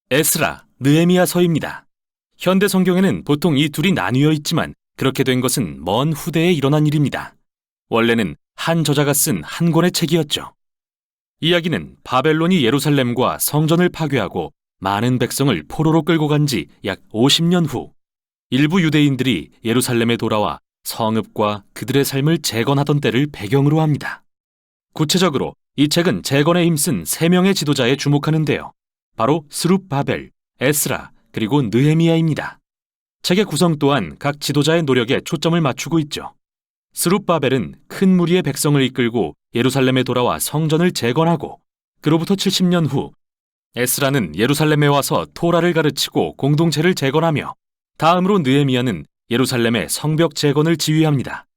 에스라, 느헤미야서입니다. 현대 성경에는 보통 이 둘이 나뉘어 있지만 그렇게 된 것은 먼 후대에 일어난 일입니다. 원래는 한 저자가 쓴 한 권의 책이었죠. 이야기는 바벨론이 예루살렘과 성전을 파괴하고 많은 백성을 포로로 끌고 간 지 약 50년 후 일부 유대인들이 예루살렘에 돌아와 성읍과 그들의 삶을 재건하던 때를 배경으로 합니다. 구체적으로 이 책은 재건에 힘쓴 3명의 지도자에 주목하는데요. 바로 스룹바벨, 에스라, 그리고 느헤미야입니다. 책의 구성 또한 각 지도자의 노력에 초점을 맞추고 있죠. 스룹바벨은 큰 무리의 백성을 이끌고 예루살렘에 돌아와 성전을 재건하고 그로부터 70년 후 에스라는 예루살렘에 와서 토라를 가르치고 공동체를 재건하며 다음으로 느헤미야는 예루살렘의 성벽 재건을 지휘합니다.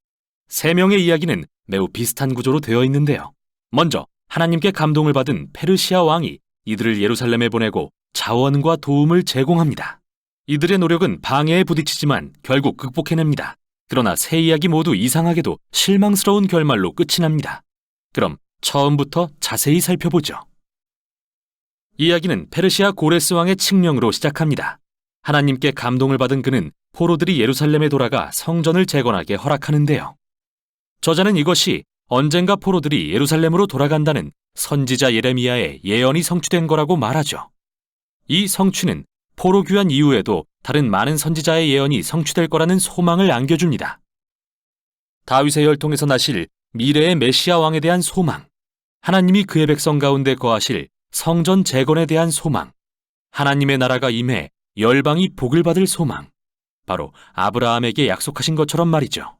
3명의 이야기는 매우 비슷한 구조로 되어 있는데요. 먼저 하나님께 감동을 받은 페르시아 왕이 이들을 예루살렘에 보내고 자원과 도움을 제공합니다. 이들의 노력은 방해에 부딪히지만 결국 극복해냅니다. 그러나 세 이야기 모두 이상하게도 실망스러운 결말로 끝이 납니다. 그럼 처음부터 자세히 살펴보죠. 이야기는 페르시아 고레스 왕의 칙령으로 시작합니다. 하나님께 감동을 받은 그는 포로들이 예루살렘에 돌아가 성전을 재건하게 허락하는데요. 저자는 이것이 언젠가 포로들이 예루살렘으로 돌아간다는 선지자 예레미야의 예언이 성취된 거라고 말하죠. 이 성취는 포로 귀환 이후에도 다른 많은 선지자의 예언이 성취될 거라는 소망을 안겨줍니다. 다윗의 혈통에서 나실 미래의 메시아 왕에 대한 소망, 하나님이 그의 백성 가운데 거하실 성전 재건에 대한 소망, 하나님의 나라가 임해 열방이 복을 받을 소망, 바로 아브라함에게 약속하신 것처럼 말이죠.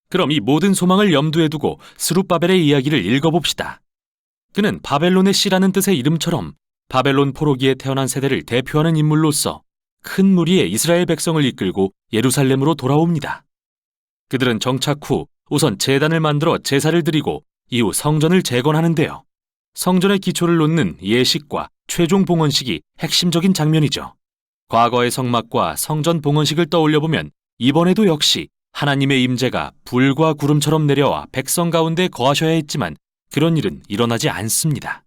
그럼 이 모든 소망을 염두에 두고 스룹바벨의 이야기를 읽어봅시다. 그는 바벨론의 씨라는 뜻의 이름처럼 바벨론 포로기에 태어난 세대를 대표하는 인물로서 큰 무리의 이스라엘 백성을 이끌고 예루살렘으로 돌아옵니다. 그들은 정착 후 우선 제단을 만들어 제사를 드리고 이후 성전을 재건하는데요. 성전의 기초를 놓는 예식과 최종 봉헌식이 핵심적인 장면이죠. 과거의 성막과 성전 봉헌식을 떠올려보면 이번에도 역시 하나님의 임재가 불과 구름처럼 내려와 백성 가운데 거하셔야 했지만 그런 일은 일어나지 않습니다.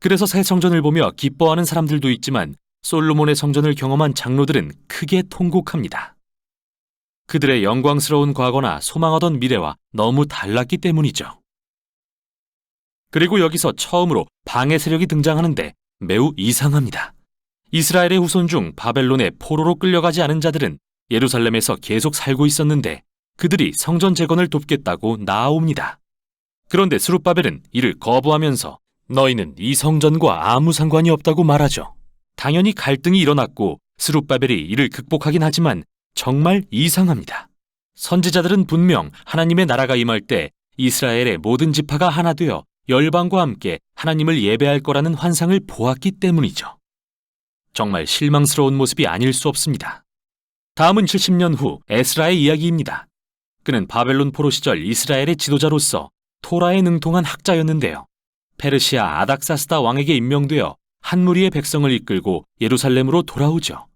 그래서 새 성전을 보며 기뻐하는 사람들도 있지만 솔로몬의 성전을 경험한 장로들은 크게 통곡합니다. 그들의 영광스러운 과거나 소망하던 미래와 너무 달랐기 때문이죠. 그리고 여기서 처음으로 방해 세력이 등장하는데 매우 이상합니다. 이스라엘의 후손 중 바벨론의 포로로 끌려가지 않은 자들은 예루살렘에서 계속 살고 있었는데 그들이 성전 재건을 돕겠다고 나아옵니다. 그런데 스룹바벨은 이를 거부하면서 너희는 이 성전과 아무 상관이 없다고 말하죠. 당연히 갈등이 일어났고 스룹바벨이 이를 극복하긴 하지만 정말 이상합니다. 선지자들은 분명 하나님의 나라가 임할 때 이스라엘의 모든 지파가 하나 되어 열방과 함께 하나님을 예배할 거라는 환상을 보았기 때문이죠. 정말 실망스러운 모습이 아닐 수 없습니다. 다음은 70년 후 에스라의 이야기입니다. 그는 바벨론 포로 시절 이스라엘의 지도자로서 토라에 능통한 학자였는데요. 페르시아 아닥사스다 왕에게 임명되어 한 무리의 백성을 이끌고 예루살렘으로 돌아오죠.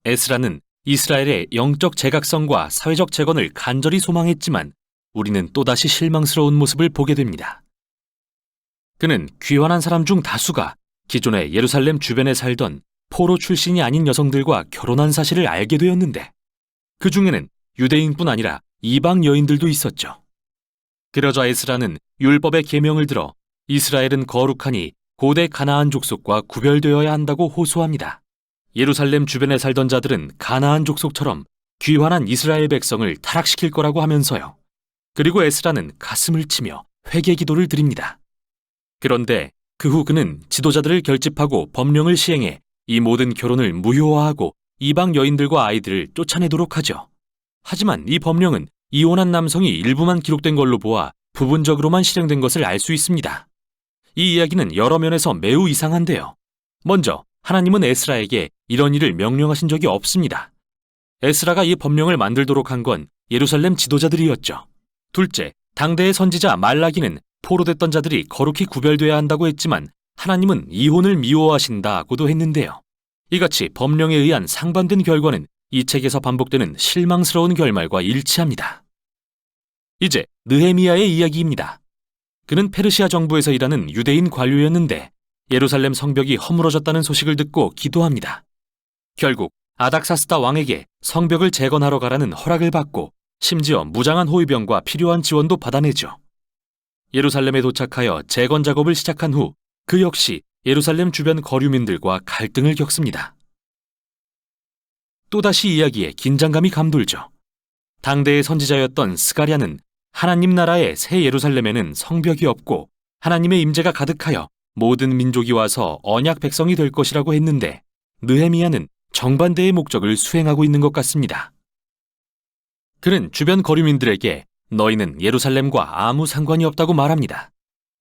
에스라는 이스라엘의 영적 재각성과 사회적 재건을 간절히 소망했지만 우리는 또다시 실망스러운 모습을 보게 됩니다. 그는 귀환한 사람 중 다수가 기존에 예루살렘 주변에 살던 포로 출신이 아닌 여성들과 결혼한 사실을 알게 되었는데 그 중에는 유대인뿐 아니라 이방 여인들도 있었죠. 그러자 에스라는 율법의 계명을 들어 이스라엘은 거룩하니 고대 가나안 족속과 구별되어야 한다고 호소합니다. 예루살렘 주변에 살던 자들은 가나안 족속처럼 귀환한 이스라엘 백성을 타락시킬 거라고 하면서요. 그리고 에스라는 가슴을 치며 회개 기도를 드립니다. 그런데 그 후 그는 지도자들을 결집하고 법령을 시행해 이 모든 결혼을 무효화하고 이방 여인들과 아이들을 쫓아내도록 하죠. 하지만 이 법령은 이혼한 남성이 일부만 기록된 걸로 보아 부분적으로만 실행된 것을 알 수 있습니다. 이 이야기는 여러 면에서 매우 이상한데요. 먼저 하나님은 에스라에게 이런 일을 명령하신 적이 없습니다. 에스라가 이 법령을 만들도록 한 건 예루살렘 지도자들이었죠. 둘째, 당대의 선지자 말라기는 포로됐던 자들이 거룩히 구별돼야 한다고 했지만 하나님은 이혼을 미워하신다고도 했는데요. 이같이 법령에 의한 상반된 결과는 이 책에서 반복되는 실망스러운 결말과 일치합니다. 이제 느헤미야의 이야기입니다. 그는 페르시아 정부에서 일하는 유대인 관료였는데 예루살렘 성벽이 허물어졌다는 소식을 듣고 기도합니다. 결국 아닥사스다 왕에게 성벽을 재건하러 가라는 허락을 받고 심지어 무장한 호위병과 필요한 지원도 받아내죠. 예루살렘에 도착하여 재건 작업을 시작한 후 그 역시 예루살렘 주변 거류민들과 갈등을 겪습니다. 또다시 이야기에 긴장감이 감돌죠. 당대의 선지자였던 스가랴는 하나님 나라의 새 예루살렘에는 성벽이 없고 하나님의 임재가 가득하여 모든 민족이 와서 언약 백성이 될 것이라고 했는데 느헤미야는 정반대의 목적을 수행하고 있는 것 같습니다. 그는 주변 거류민들에게 너희는 예루살렘과 아무 상관이 없다고 말합니다.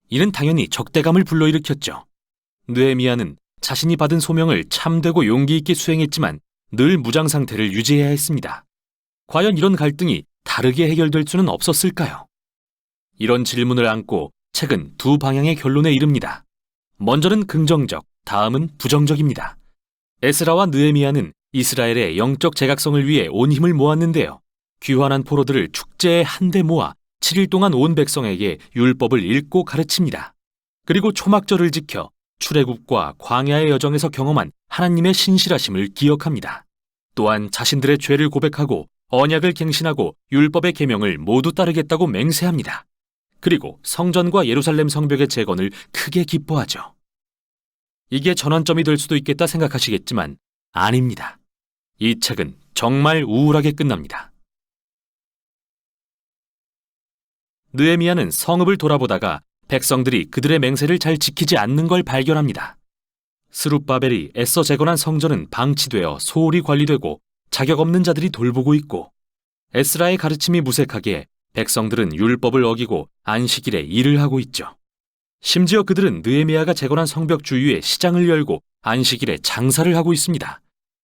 이는 당연히 적대감을 불러일으켰죠. 느헤미야는 자신이 받은 소명을 참되고 용기 있게 수행했지만 늘 무장 상태를 유지해야 했습니다. 과연 이런 갈등이 다르게 해결될 수는 없었을까요? 이런 질문을 안고 책은 두 방향의 결론에 이릅니다. 먼저는 긍정적, 다음은 부정적입니다. 에스라와 느헤미야는 이스라엘의 영적 재각성을 위해 온 힘을 모았는데요. 귀환한 포로들을 축제에 한데 모아 7일 동안 온 백성에게 율법을 읽고 가르칩니다. 그리고 초막절을 지켜 출애굽과 광야의 여정에서 경험한 하나님의 신실하심을 기억합니다. 또한 자신들의 죄를 고백하고 언약을 갱신하고 율법의 계명을 모두 따르겠다고 맹세합니다. 그리고 성전과 예루살렘 성벽의 재건을 크게 기뻐하죠. 이게 전환점이 될 수도 있겠다 생각하시겠지만 아닙니다. 이 책은 정말 우울하게 끝납니다. 느헤미야는 성읍을 돌아보다가 백성들이 그들의 맹세를 잘 지키지 않는 걸 발견합니다. 스룹바벨이 애써 재건한 성전은 방치되어 소홀히 관리되고 자격 없는 자들이 돌보고 있고 에스라의 가르침이 무색하게 백성들은 율법을 어기고 안식일에 일을 하고 있죠. 심지어 그들은 느헤미야가 재건한 성벽 주위에 시장을 열고 안식일에 장사를 하고 있습니다.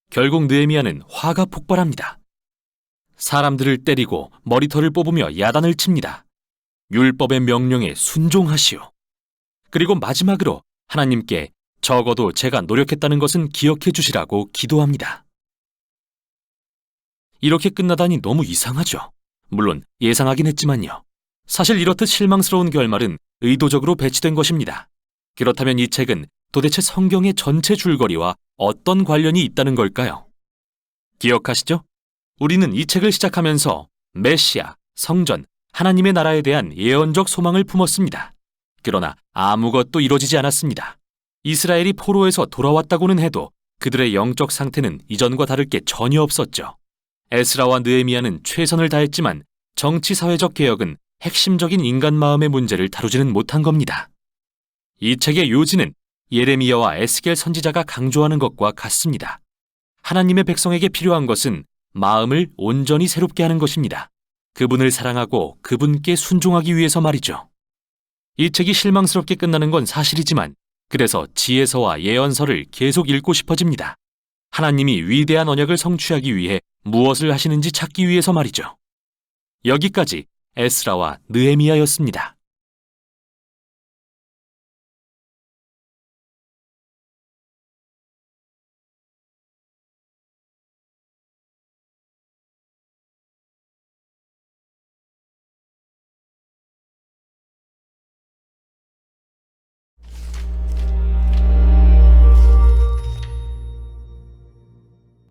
결국 느헤미야는 화가 폭발합니다. 사람들을 때리고 머리털을 뽑으며 야단을 칩니다. 율법의 명령에 순종하시오. 그리고 마지막으로 하나님께 적어도 제가 노력했다는 것은 기억해 주시라고 기도합니다. 이렇게 끝나다니 너무 이상하죠. 물론 예상하긴 했지만요. 사실 이렇듯 실망스러운 결말은 의도적으로 배치된 것입니다. 그렇다면 이 책은 도대체 성경의 전체 줄거리와 어떤 관련이 있다는 걸까요? 기억하시죠? 우리는 이 책을 시작하면서 메시아, 성전, 하나님의 나라에 대한 예언적 소망을 품었습니다. 그러나 아무것도 이루어지지 않았습니다. 이스라엘이 포로에서 돌아왔다고는 해도 그들의 영적 상태는 이전과 다를 게 전혀 없었죠. 에스라와 느헤미야는 최선을 다했지만 정치-사회적 개혁은 핵심적인 인간 마음의 문제를 다루지는 못한 겁니다. 이 책의 요지는 예레미야와 에스겔 선지자가 강조하는 것과 같습니다. 하나님의 백성에게 필요한 것은 마음을 온전히 새롭게 하는 것입니다. 그분을 사랑하고 그분께 순종하기 위해서 말이죠. 이 책이 실망스럽게 끝나는 건 사실이지만 그래서 지혜서와 예언서를 계속 읽고 싶어집니다. 하나님이 위대한 언약을 성취하기 위해 무엇을 하시는지 찾기 위해서 말이죠. 여기까지 에스라와 느헤미야였습니다.